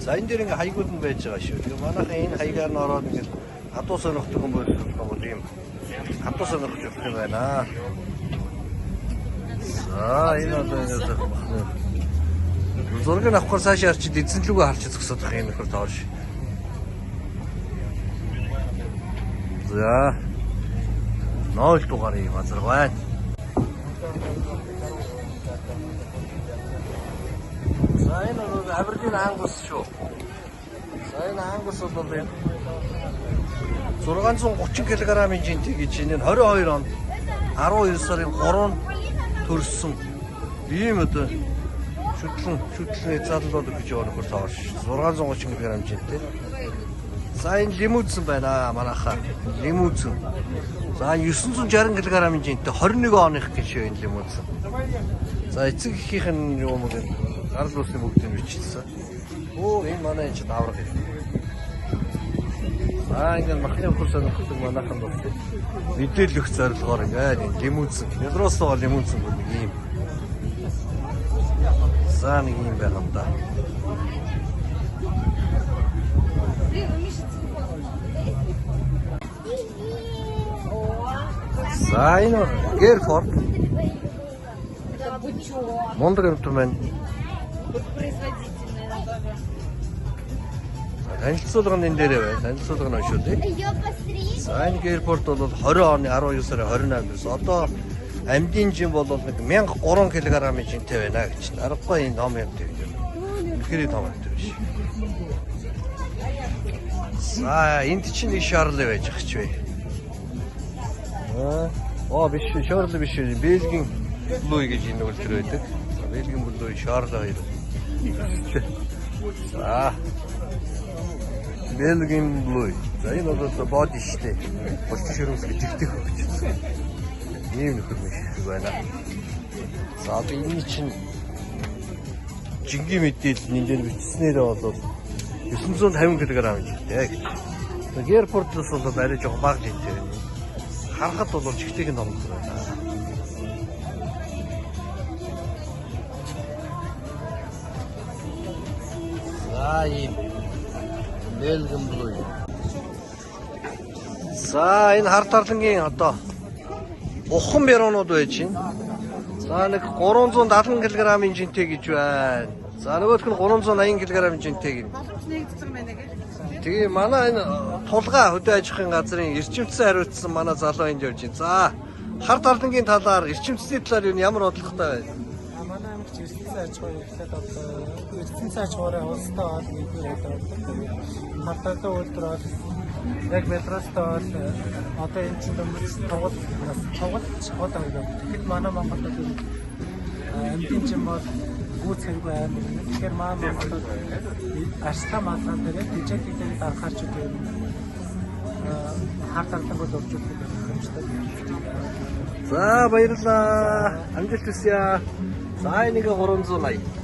За энэ дээр ингээ хайгууд нь байж байгаа шүү. Тэгээ манайхан энэ хайгаар нь ороод ингээ хадуу сонирхдаг юм бол ийм хадуу сонирхож явах юм байна. За энэ одоо ингээ зургийг авахаар цаашаа арчид эзэн лүгөө харч зогсоод байгаа юм ихэр тоош. За 0 дугаарыг газар байна. За энэ бол Абердин ангус шүү. За энэ ангус бол 630 кг-ийн жинтэй гэж энэ 22 онд 12 сарын 3-нд төрсөн ийм одоо шүтлэн залууд гэж явах нөхөр тоош 630 кг жинтэй. За энэ лимузен байна манайхаа. Лимузен. За 960 кг-ийн жинтэй 21 оных гişөө энэ лимузен. За эцэг ихийнх нь юу юм бэ? Гарал усны бүгдийг бичсэн. Оо энэ манай энэ ч давраг юм. За ингээд махны өхөр сонирхдаг манайхан бол мэдээлэл өгөх зорилгоор ингээд энэ лимузен. Ядросоо лимузен гэдэг юм. За нэг юм байна да. За энэ Герфорд. Мундаг юм байна. Танилцуулга нь энэ дээрээ байна. Танилцуулга нь шүү дээ. За энэ Герфорд бол 20 оны 12 сарын 28-ээс одоо амьдын жин бол нэг 1003 кг-ийн жинтэй байна гэж. Аргагүй энэ том юм тийм. Үнэхээр том юм биш. За энд чинь нэг шарлы байж байгаа ч вэ. Биш шарлы биш. Бельгийн блуй гэж энэ үлдэр байдаг. Бельгийн блуй шарлы хоёр. За Бельгийн блуй. За энэ бол боди штэ. Болчих ширүүс гэдэгтэй хөөч. Ийм нөхөр мэш байна. За одоо энэ чинь жингийн мэдээлэл энэ дээр бичснээр бол 950 кг жинтэй гэж. Герпортос бол арай жоох бага жинтэй байна. Харахад бол чигтэйг нь том байна. За ийм Бельгийн блуй. За энэ хар тарлангийн одоо ухан бяронууд байж байна. За нэг 370 кг-ийн жинтэй гэж байна. За нөгөөх нь 380 кг-ийн жинтэй гин. Тэгээ манай энэ тулгаа хөдөө аж ахуйн газрын эрчимцэн хариуцсан манай залуу энд явж байна. За хар тарлангийн талаар эрчимцний талаар юу ямар бодлоготой байна? Манай аймагч эрчимцэн аж ахуй ихлээр одоо эрчимцэн аж ахуйраа улстай бол нэгдээд байдаг. Хар тарлан үйлдвэр бол яг метростой бол одоо энэ чинь тоглолт одоо гэдэг. Тэгэхэд манай Монголд амьдын жим бол гүйц хэрэггүй аймаг. Тэгэхээр манай Монголд ашигтай магадлал дээр бюджетийн дээр дарахаарч үгүй. Хар тарлангууд оржуулдаг юм шиг байна. За баярлалаа. Амжилт хүсье. За энийг 380.